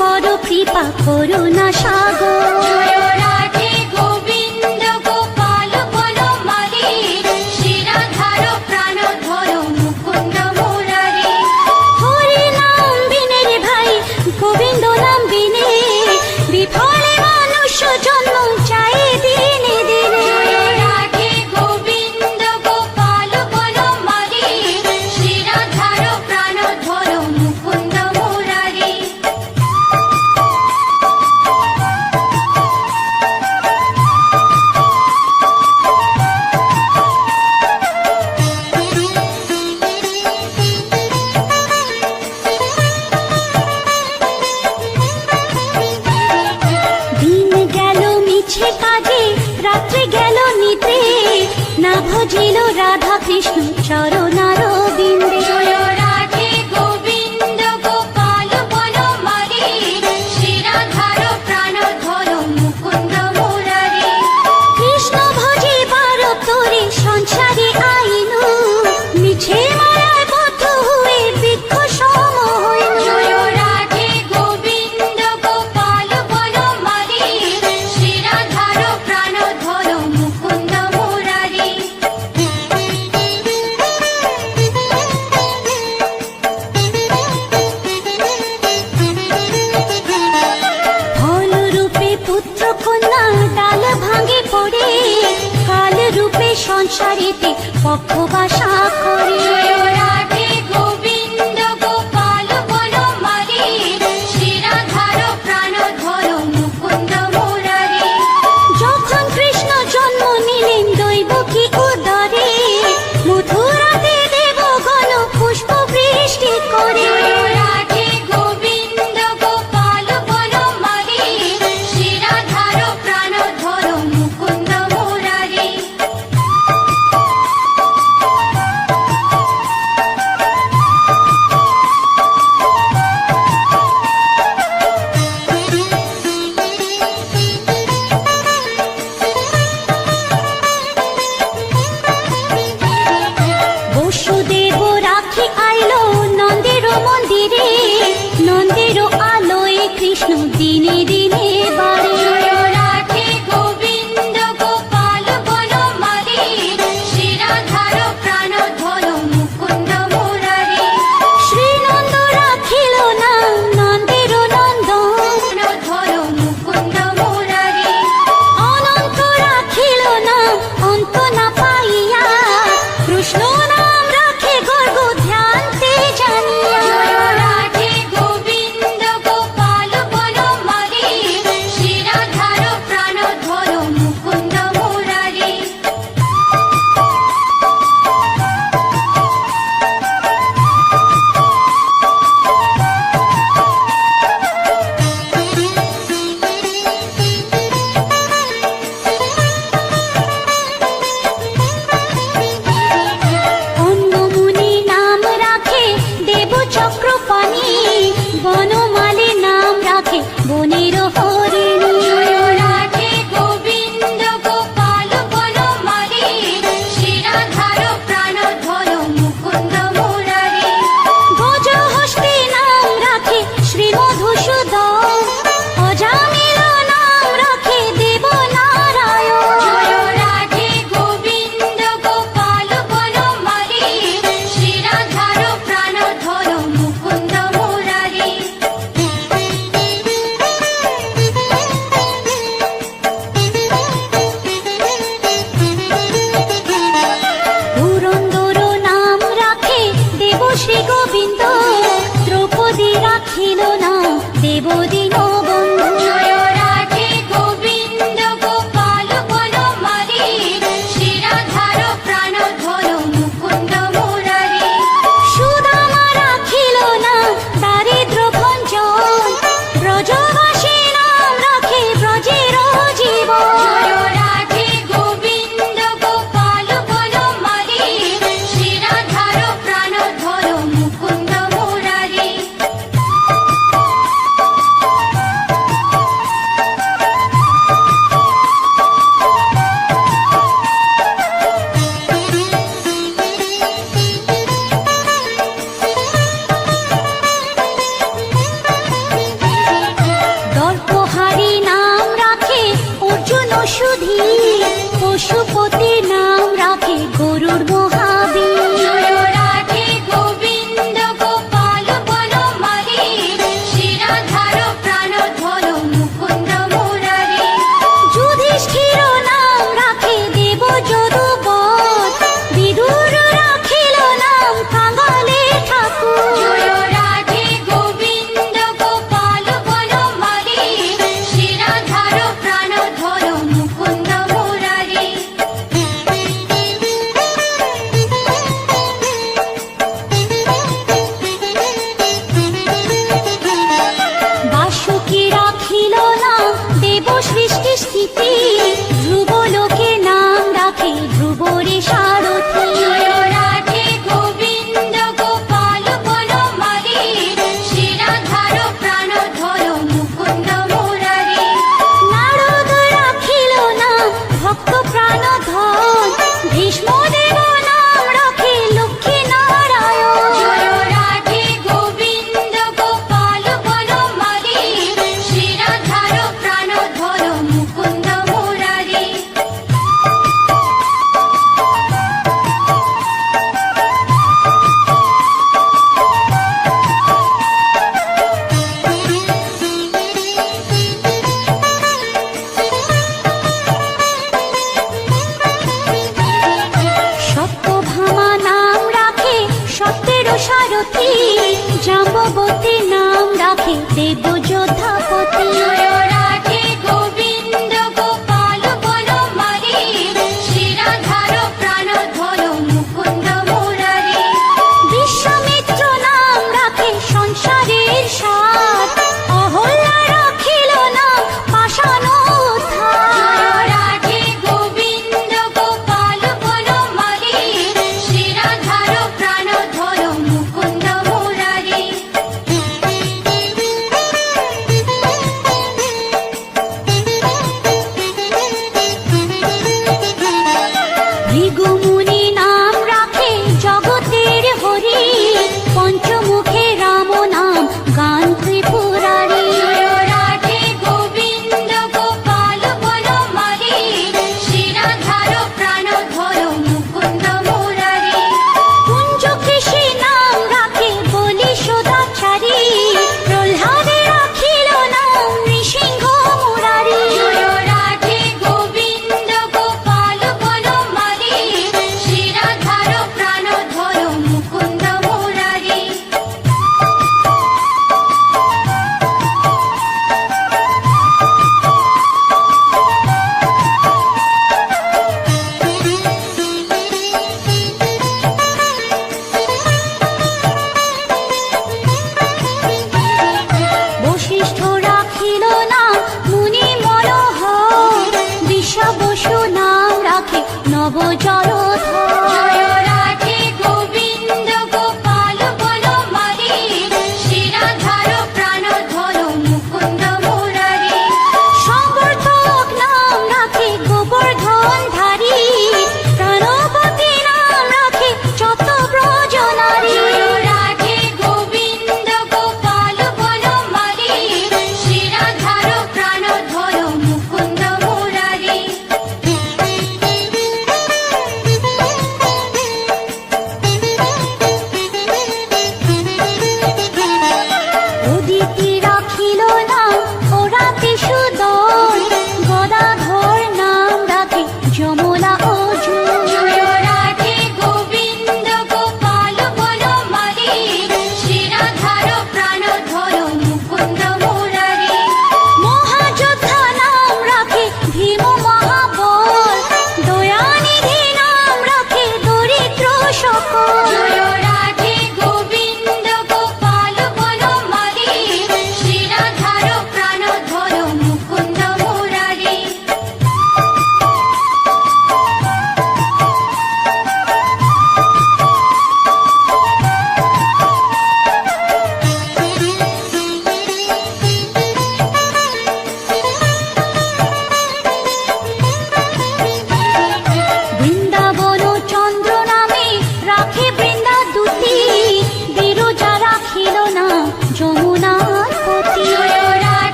করো কৃপা করুণা সাগর। রাধে গোবিন্দ গোপাল বনমালী, শিরাধার প্রাণধর মুকুন্দ মুরারি। হরি নাম বিনে রে ভাই, গোবিন্দ নাম বিনে, বিফলে মানুষ জন্ম চাই দিনে দিনে। রাধে গোবিন্দ গোপাল বনমালী, শিরাধার প্রাণধর মুকুন্দ মুরারি। দিন গেল মিছে কাজে, রাত্রি গেল নিদ্রে, না ভজিল রাধা কৃষ্ণ চরণার বিন্দে। রাধে গোবিন্দ গোপাল বনমালী, শিরাধার প্রাণধর মুকুন্দ মুরারি। কৃষ্ণ ভজিবার তোরে সংসারে আইনু, মিছে মায়ায় বদ্ধ হয়ে বৃক্ষ সম হইনু। রাধে গোবিন্দ গোপাল বনমালী, শিরাধার প্রাণধর মুকুন্দ মুরারি। ফল রূপে পুত্র কন্যা ডাল ভাঙে পড়ে, কাল রূপে সংসারেতে পক্ষ বাসা করে। রাধে গোবিন্দ গোপাল বনমালী, শিরাধার প্রাণধর মুকুন্দ মুরারি। যখন কৃষ্ণ জন্ম নিলেন দৈবকী উদরে, মথুরাতে দেবগণ পুষ্প বৃষ্টি করে। রাধে গোবিন্দ গোপাল বনমালী, শিরাধার প্রাণধর মুকুন্দ মুরারি। বসুদেব রাখি আইলো নন্দের মন্দিরে, নন্দের আলোয় কৃষ্ণ দিনে দিনে বাড়ে। রাধে গোবিন্দ গোপাল বনমালী, শিরাধার প্রাণধর মুকুন্দ মুরারি। শ্রীনন্দ রাখিল না নন্দের নন্দন, প্রাণধর মুকুন্দ মুরারি। অনন্ত রাখিল না অন্ত না পাইয়া, কৃষ্ণ নাম রাখে গর্গ ধ্যানতে জানিয়া। রাধে গোবিন্দ গোপাল বনমালী, শিরাধার প্রাণধর মুকুন্দ মুরারি। অন্নমুনি নাম রাখে দেব চক্রপাণি, বনমালী নাম রাখে বনের হরিণী। রাধে গোবিন্দ গোপাল বনমালী, শিরাধার প্রাণধর মুকুন্দ মুরারি। গজহস্তি নাম রাখে শ্রী মধুসূদন, অজামিল নাম রাখে দেব নারায়ণ। রাধে গোবিন্দ গোপাল বনমালী, শিরাধার প্রাণধর মুকুন্দ মুরারি। পুরন্দর নাম রাখে দেব শ্রী গোবিন্দ, দ্রৌপদী রাখিল না দেব দীনবন্ধু। রাধে গোবিন্দ গোপাল বনমালী, শিরাধার প্রাণধর মুকুন্দ মুরারি। সুদামা রাখিল না দারিদ্র ভঞ্জন, ব্রজবাসী নাম রাখে ব্রজের জীবন। রাধে গোবিন্দ গোপাল বনমালী, শিরাধার প্রাণধর মুকুন্দ মুরারি। জাম্ববতী নাম রাখে দেব যোধাপতি। জয় রাধে গোবিন্দ গোপাল বনমালী, শ্রীরাধার প্রাণধর মুকুন্দ মুরারি। বিশ্বামিত্র নাম রাখে সংসারের সার, অহল্যা রাখিল নাম পাষাণ উদ্ধার। জয় রাধে গোবিন্দ গোপাল বনমালী, শ্রীরাধার প্রাণধর মুকুন্দ মুরারি।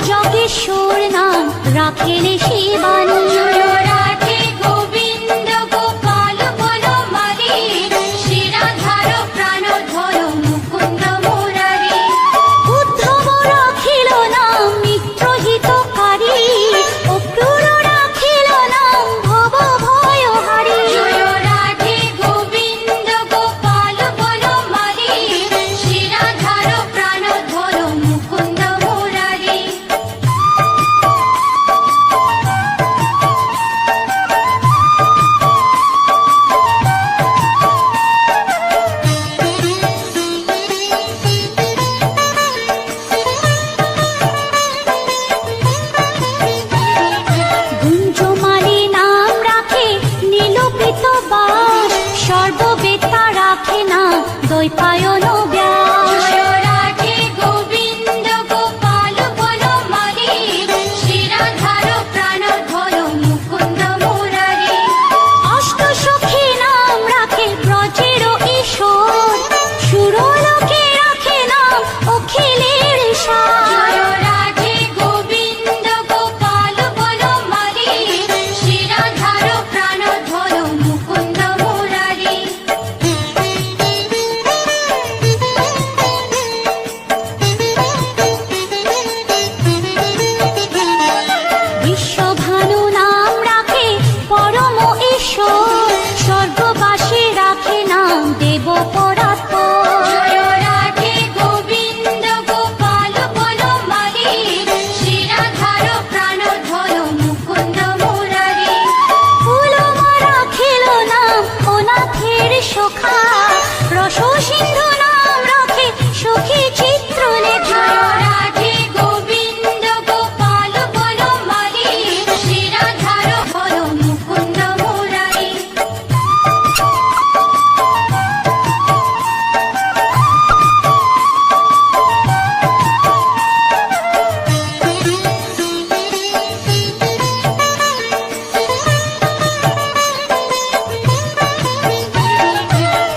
জগেশ্বর নাম রাখেলে শিবানী। জয় রাধে গোবিন্দ গোপাল বনমালী, শ্রীরাধার প্রাণধর মুকুন্দ মুরারি। উদ্ধব রাখিল নাম মিত্রহিতকারী, অক্রূর রাখিল নাম ভব ভয়হারী। জয় রাধে গোবিন্দ গোপাল বনমালী, শ্রীরাধার প্রাণধর মুকুন্দ মুরারি। গুঞ্জমালী নাম রাখে নীলপিত বাস, সর্ববেত্তা রাখে না দ্বৈপায়ন ব্যাস। জয় রাধে গোবিন্দ গোপাল বনমালী, শ্রীরাধার প্রাণধর মুকুন্দ মুরারি। অষ্টসখী নাম রাখে ব্রজের ঈশ্বর, সুরলোকে রাখে নাম অখিলের সার। জয় রাধে গোবিন্দ গোপাল বনমালী, শ্রীরাধার প্রাণধর মুকুন্দ মুরারি। বিশ্বভানু নাম রাখে পরম ঈশ্বর, স্বর্গবাসী রাখে নাম দেব পরাৎপর। জয় রাধে গোবিন্দ গোপাল বনমালী, শ্রীরাধার প্রাণধর মুকুন্দ মুরারি। ফুলমা রাখিল নাম অনাথের সখা, রস সিন্ধু নাম রাখে সখী চিত্রলেখা। জয় রাধে গোবিন্দ গোপাল বনমালী, শ্রীরাধার মুকুন্দ মুরারি।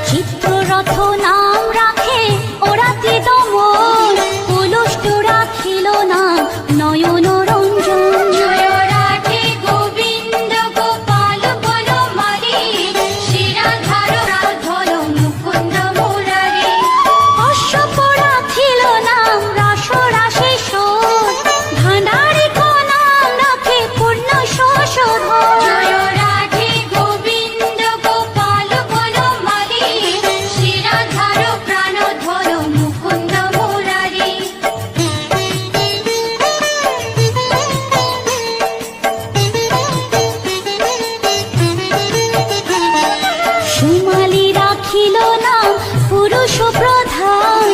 চিত্ররথ নাম রাখে ওরাতি দমন, পুলষ্ট রাখিল নাম নয়ন রঞ্জন। জয় রাধে গোবিন্দ গোপাল বনমালী, শ্রীরাধার প্রাণধর মুকুন্দ মুরারি। অশ্বপ রাখিল নাম রাস রাশেশ্বর, ভাণ্ডারিক নাম রাখে পূর্ণ শোষধর। জয় রাধে গোবিন্দ গোপাল বনমালী, শ্রীরাধার প্রাণধর মুকুন্দ মুরারি। সুমালি রাখিল নাম পুরুষ প্রধান,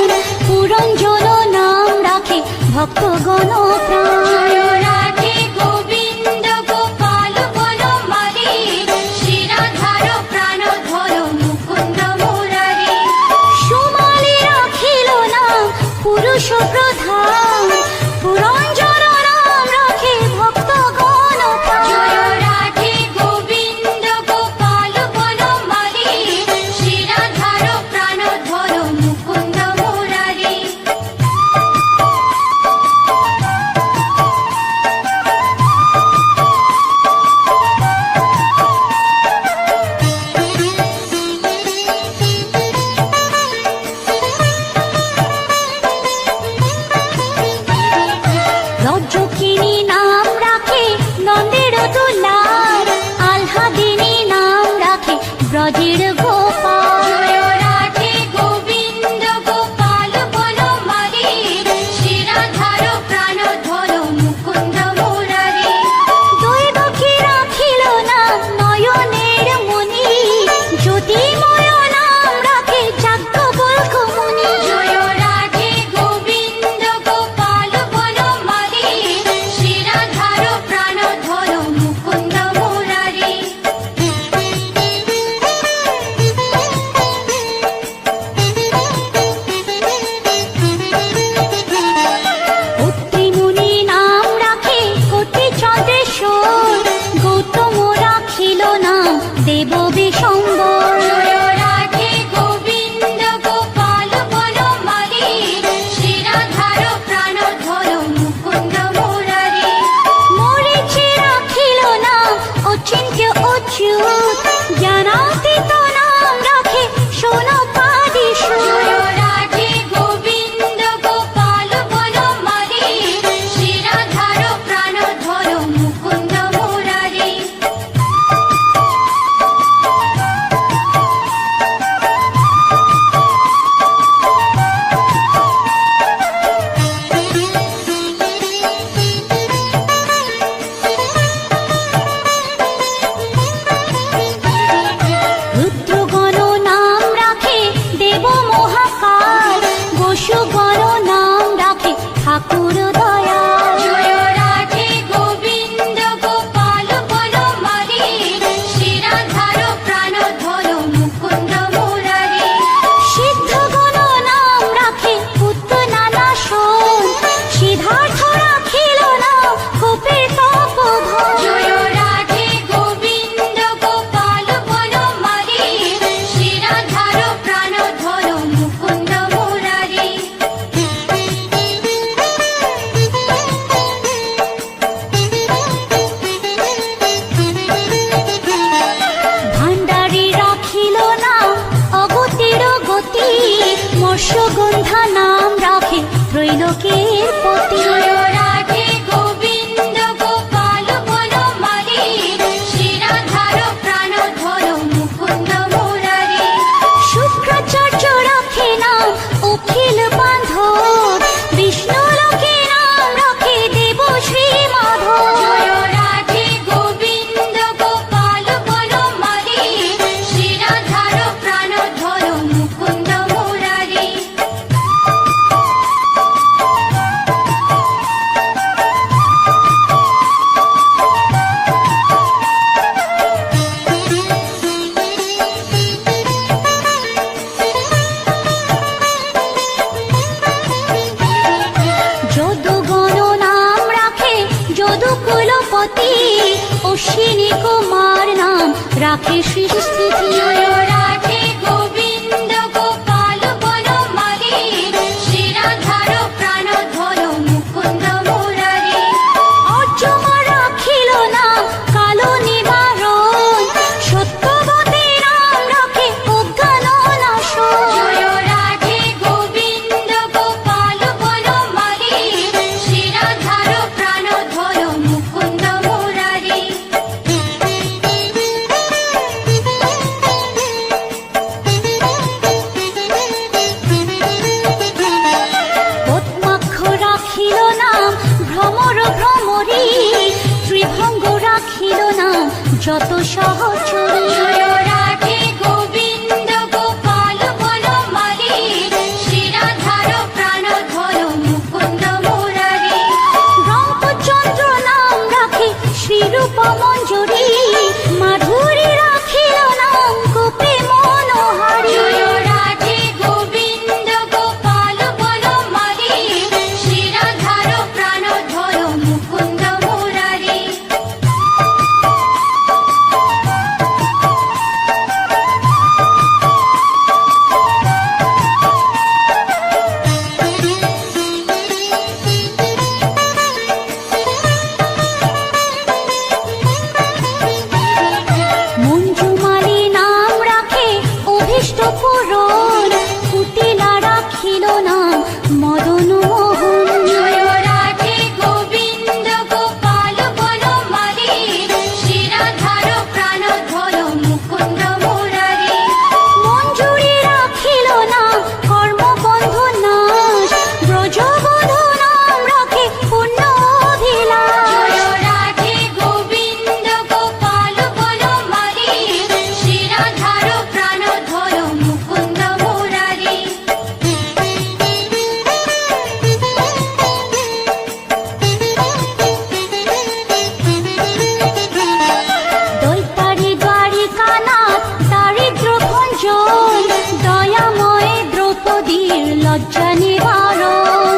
পুরঞ্জন নাম রাখে ভক্তগণ প্রাণ। জয় রাধে গোবিন্দ গোপাল বনমালী, শ্রীরাধার প্রাণধর মুকুন্দ মুরারি। সুমালি রাখিল নাম পুরুষ প্রধান, পুরঞ্জন নাম রাখে ভক্তগণ প্রাণ। জয় রাধে গোবিন্দ গোপাল বনমালী, শ্রীরাধার প্রাণধর মুকুন্দ মুরারি। অশ্বিনী কুমার নাম রাখে সৃষ্টি জয় রাধে গোবিন্দ গোপাল বনমালী শিরাধার প্রাণধর মুকুন্দ মুরারি অর্জমা রাখিল নাম কালো নিবারণ সত্যবতী নাম রাখে অজ্ঞান নাশন জয় রাধে গোবিন্দ গোপাল বনমালী শিরাধার প্রাণধর মুকুন্দ মুরারি পদ্মাক্ষ রাখিল নাম ভ্রমর ভ্রমরী ত্রিভঙ্গ রাখিল নাম যত সহচরী জয় রাধে গোবিন্দ গোপাল বনমালী শিরাধার প্রাণধর মুকুন্দ মুরারি রামচন্দ্র নাম রাখে শ্রীরূপ মঞ্জুরি মাধুরী রাখিল নাম গোপী মনোহারী জয় রাধে গোবিন্দ গোপাল বনমালী শিরাধার প্রাণধর মুকুন্দ মুরারি মঞ্জুমালী নাম রাখে অভীষ্ট পূরণ কুটিলা রাখিল নাম মদন মোহন জয় রাধে গোবিন্দ গোপাল বনমালী শিরাধার প্রাণধর মুকুন্দ মুরারি মঞ্জুরি রাখিল নাম কর্মবন্ধু নাশ ব্রজবধূ নাম রাখে পুণ্য অভিলাষ জয় রাধে গোবিন্দ গোপাল বনমালী শিরাধার প্রাণধর মুকুন্দ মুরারি দৈতারি দ্বারিকানাথ দারিদ্র ভঞ্জন দয়াময় দ্রৌপদীর লজ্জা নিবারণ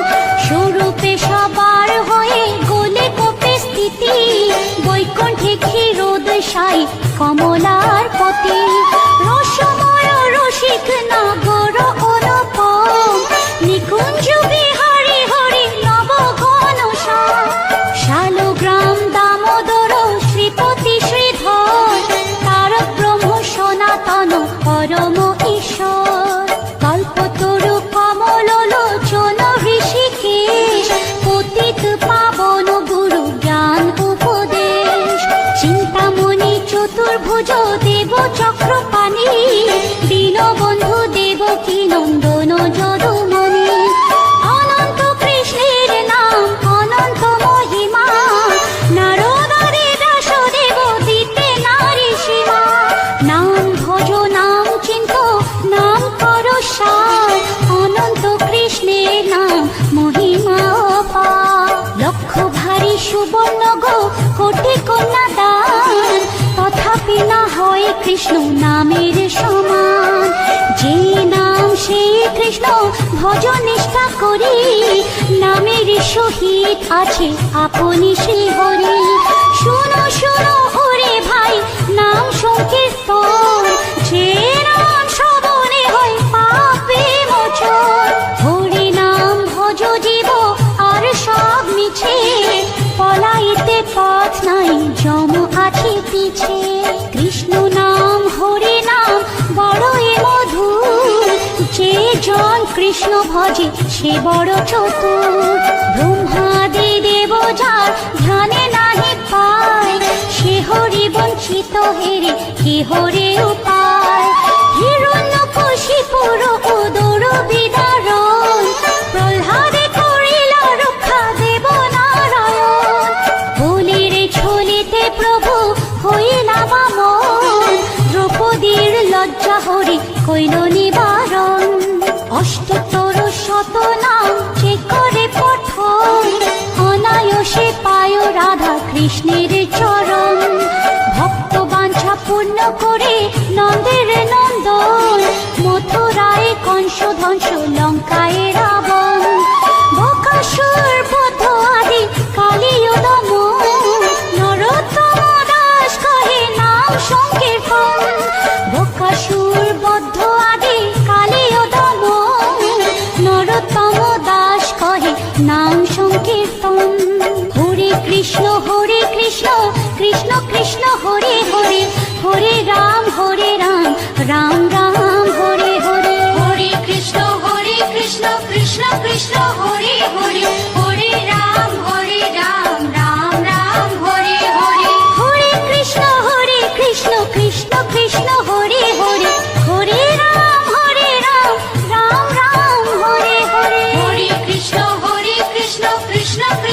স্বরূপে সবার হয়ে গোলে কোপে স্থিতি বৈকুণ্ঠে ক্ষীরোদশায়ী কমলার পতি রসময় রসিক নাগর অনুপম নিকুঞ্জ বিহারী হরি নব ঘন শালগ্রাম দামোদর শ্রীপতি শ্রীধর তারক ব্রহ্ম সনাতন পরম ঈশ্বর কল্পতরু কমল লোচন ঋষিকেশ পতিত পাবন গুরু জ্ঞান উপদেশ চিন্তামণি চতুর্ভুজ দেব চক্রপাণি দীনবন্ধু দেবকী নন্দন যদুমণি অনন্ত কৃষ্ণের নাম অনন্ত মহিমা নারদাদি ব্যাসদেব দিতে নারী সীমা নাম ভজ নাম চিন্ত নাম কর সার অনন্ত কৃষ্ণের নাম মহিমা অপার লক্ষ ভারী সুবর্ণ গো কোটি কন্যা দান তথাপি না হয় কৃষ্ণ নামের সমান যে নাম সেই কৃষ্ণ ভজ নিষ্ঠা করি নামের সহিত আছে আপনি শ্রী হরি শুনো শুনো ওরে ভাই নাম সংকীর্তন যে নাম শ্রবণে হয় পাপে মোচন হরি নাম ভজ জীব আর সব মিছে পলাইতে পথ নাই যম আছে পিছে কৃষ্ণ নাম হরি নাম বড়ই মধুর যে জন কৃষ্ণ ভজে সে বড় চতুর ব্রহ্মাদি দেব যার ধ্যানে নাহি পায় সে হরি বঞ্চিত হেরে কে হরে উপায় হিরণ্যকশিপুর উদর বিদারণ প্রহ্লাদে করিল রক্ষা দেব নারায়ণ বলির ছলিতে প্রভু হইলা বামন দ্রৌপদীর লজ্জা হরি কইল নিবারণ অষ্টতর শত নাম যে করে পঠন অনায়াসে পায় রাধা কৃষ্ণের চরণ ভক্ত বাঞ্ছা পূর্ণ করে নন্দের নন্দন মথুরায় কংস ধ্বংস লঙ্কায় রাবণ বকাসুর বধ আদি কালীয় দমন নরোত্তম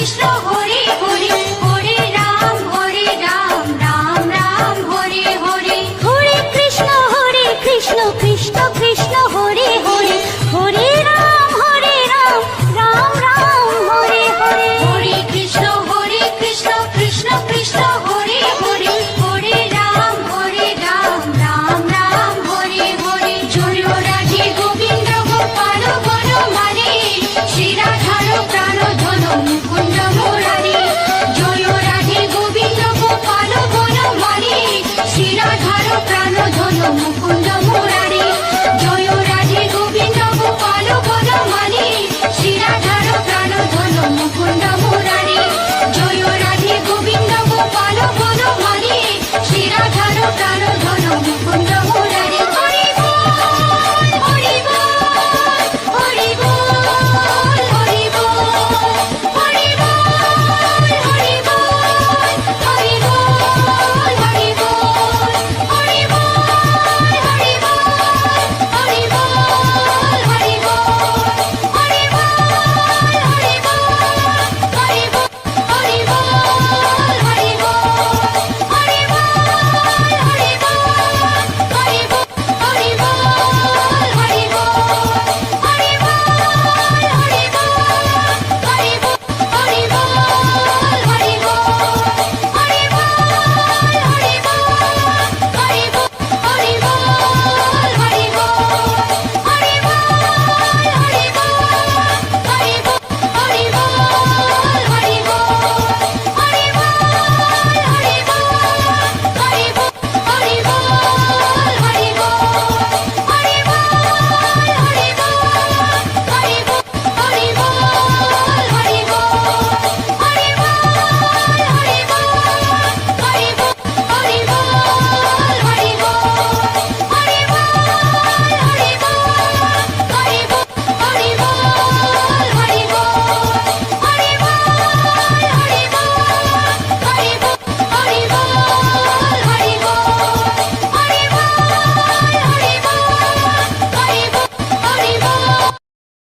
কৃষ্ণ হরে